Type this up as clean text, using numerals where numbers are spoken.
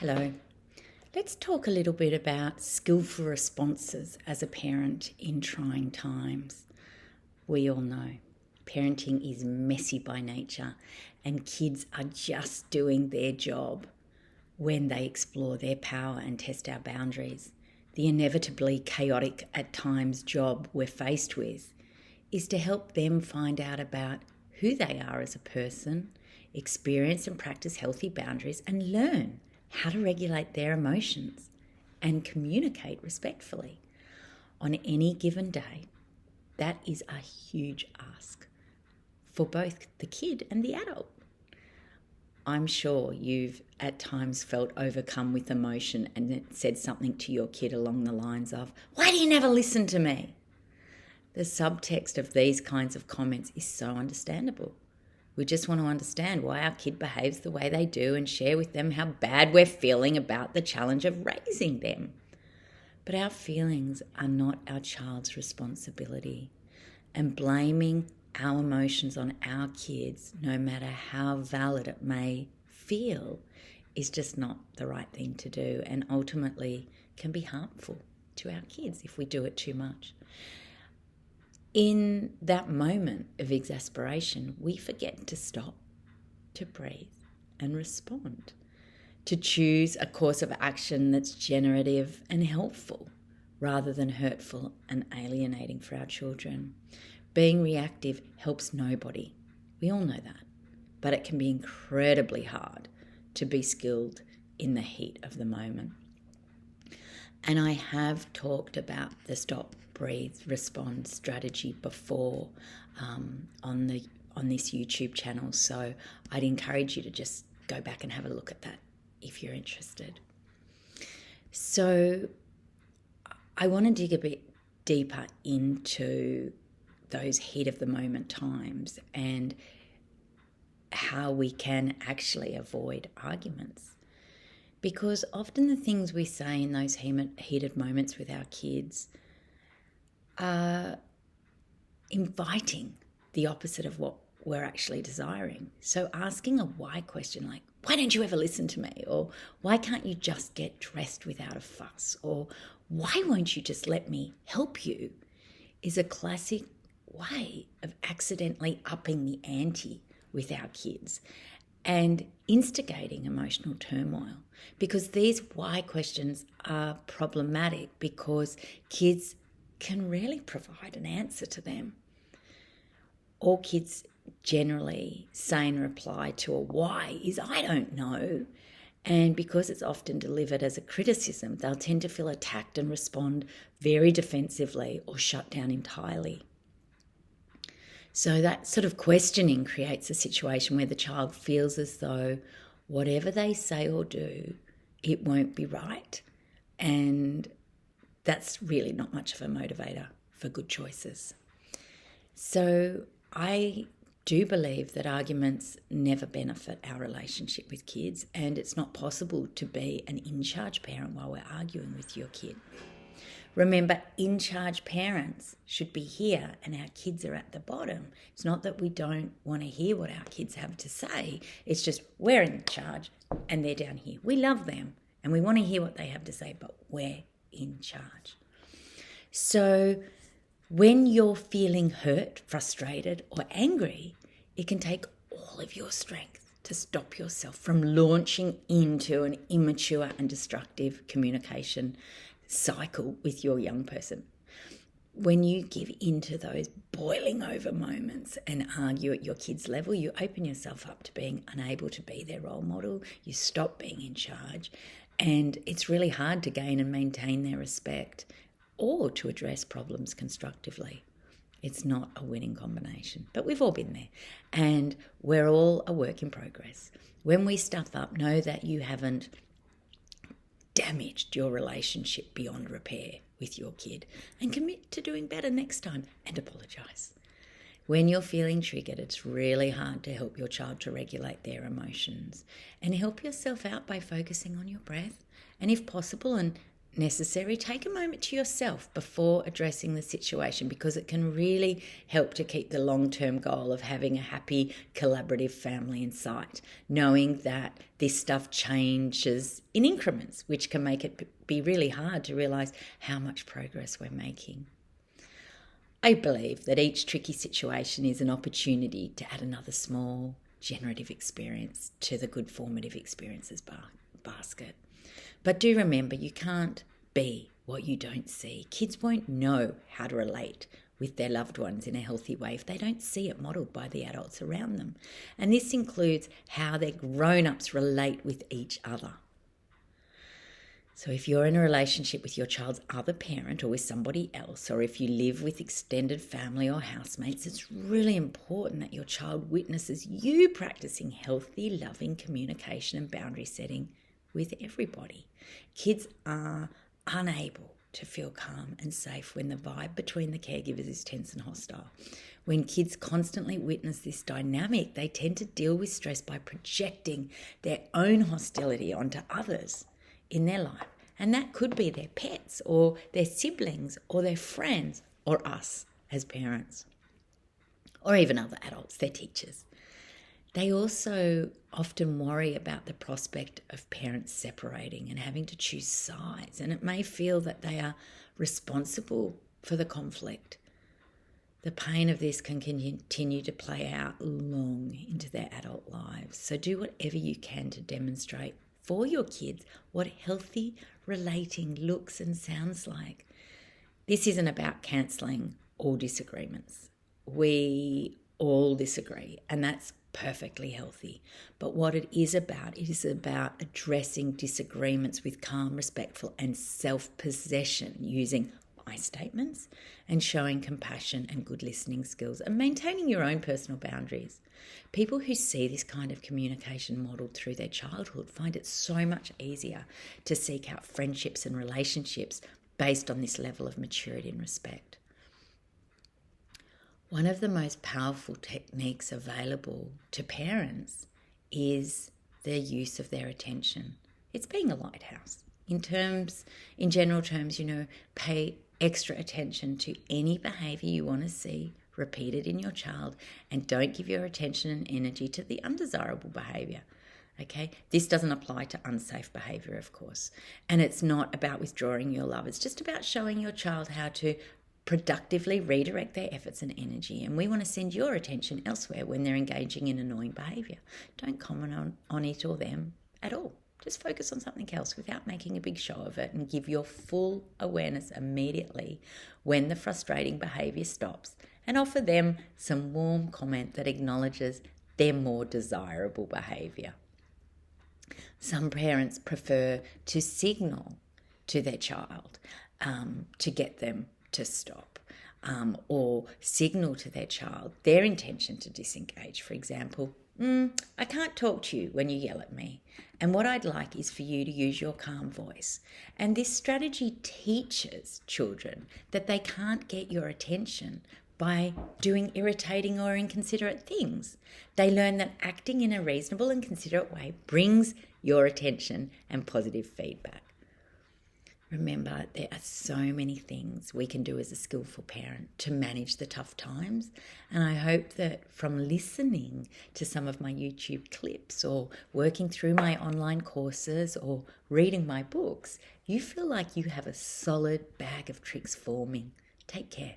Hello. Let's talk a little bit about skillful responses as a parent in trying times. We all know parenting is messy by nature and kids are just doing their job when they explore their power and test our boundaries. The inevitably chaotic at times job we're faced with is to help them find out about who they are as a person, experience and practice healthy boundaries, and learn how to regulate their emotions and communicate respectfully. On any given day, that is a huge ask for both the kid and the adult. I'm sure you've at times felt overcome with emotion and said something to your kid along the lines of, "Why do you never listen to me?" The subtext of these kinds of comments is so understandable. We just want to understand why our kid behaves the way they do and share with them how bad we're feeling about the challenge of raising them. But our feelings are not our child's responsibility, and blaming our emotions on our kids, no matter how valid it may feel, is just not the right thing to do, and ultimately can be harmful to our kids if we do it too much. In that moment of exasperation, we forget to stop, to breathe and respond, to choose a course of action that's generative and helpful rather than hurtful and alienating for our children. Being reactive helps nobody. We all know that. But it can be incredibly hard to be skilled in the heat of the moment. And I have talked about the stop, breathe, respond strategy before on this YouTube channel. So I'd encourage you to just go back and have a look at that if you're interested. So I want to dig a bit deeper into those heat of the moment times and how we can actually avoid arguments. Because often the things we say in those heated moments with our kids are inviting the opposite of what we're actually desiring. So asking a why question like, "Why don't you ever listen to me?" Or "Why can't you just get dressed without a fuss?" Or "Why won't you just let me help you?" is a classic way of accidentally upping the ante with our kids and instigating emotional turmoil, because these why questions are problematic because kids can rarely provide an answer to them. All kids generally say in reply to a why is "I don't know." And because it's often delivered as a criticism, they'll tend to feel attacked and respond very defensively or shut down entirely. So that sort of questioning creates a situation where the child feels as though whatever they say or do, it won't be right. And that's really not much of a motivator for good choices. So I do believe that arguments never benefit our relationship with kids, and it's not possible to be an in-charge parent while we're arguing with your kid. Remember, in-charge parents should be here and our kids are at the bottom. It's not that we don't want to hear what our kids have to say. It's just we're in charge and they're down here. We love them and we want to hear what they have to say, but we're in charge. So when you're feeling hurt, frustrated, or angry, it can take all of your strength to stop yourself from launching into an immature and destructive communication cycle with your young person. When you give into those boiling over moments and argue at your kid's level, you open yourself up to being unable to be their role model. You stop being in charge, and it's really hard to gain and maintain their respect or to address problems constructively. It's not a winning combination, but we've all been there, and we're all a work in progress. When we stuff up, know that you haven't damaged your relationship beyond repair with your kid, and commit to doing better next time and apologise. When you're feeling triggered, it's really hard to help your child to regulate their emotions, and help yourself out by focusing on your breath and, if possible, and necessary, take a moment to yourself before addressing the situation, because it can really help to keep the long-term goal of having a happy, collaborative family in sight, knowing that this stuff changes in increments, which can make it be really hard to realise how much progress we're making. I believe that each tricky situation is an opportunity to add another small, generative experience to the good formative experiences basket. But do remember, you can't be what you don't see. Kids won't know how to relate with their loved ones in a healthy way if they don't see it modelled by the adults around them. And this includes how their grown-ups relate with each other. So if you're in a relationship with your child's other parent or with somebody else, or if you live with extended family or housemates, it's really important that your child witnesses you practicing healthy, loving communication and boundary setting with everybody. Kids are unable to feel calm and safe when the vibe between the caregivers is tense and hostile. When kids constantly witness this dynamic, they tend to deal with stress by projecting their own hostility onto others in their life. And that could be their pets or their siblings or their friends or us as parents, or even other adults, their teachers. They also often worry about the prospect of parents separating and having to choose sides, and it may feel that they are responsible for the conflict. The pain of this can continue to play out long into their adult lives. So do whatever you can to demonstrate for your kids what healthy relating looks and sounds like. This isn't about cancelling all disagreements. We all disagree, and that's perfectly healthy. But what it is about addressing disagreements with calm, respectful, and self-possession, using I statements and showing compassion and good listening skills, and maintaining your own personal boundaries. People who see this kind of communication modelled through their childhood find it so much easier to seek out friendships and relationships based on this level of maturity and respect. One of the most powerful techniques available to parents is the use of their attention. It's being a lighthouse. In general terms, pay extra attention to any behaviour you want to see repeated in your child, and don't give your attention and energy to the undesirable behaviour. Okay, this doesn't apply to unsafe behaviour, of course. And it's not about withdrawing your love. It's just about showing your child how to productively redirect their efforts and energy. And we want to send your attention elsewhere when they're engaging in annoying behaviour. Don't comment on it or them at all. Just focus on something else without making a big show of it, and give your full awareness immediately when the frustrating behaviour stops, and offer them some warm comment that acknowledges their more desirable behaviour. Some parents prefer to signal to their child to get them to stop, or signal to their child their intention to disengage. For example, I can't talk to you when you yell at me, and what I'd like is for you to use your calm voice. And this strategy teaches children that they can't get your attention by doing irritating or inconsiderate things. They learn that acting in a reasonable and considerate way brings your attention and positive feedback. Remember, there are so many things we can do as a skillful parent to manage the tough times. And I hope that from listening to some of my YouTube clips, or working through my online courses, or reading my books, you feel like you have a solid bag of tricks forming. Take care.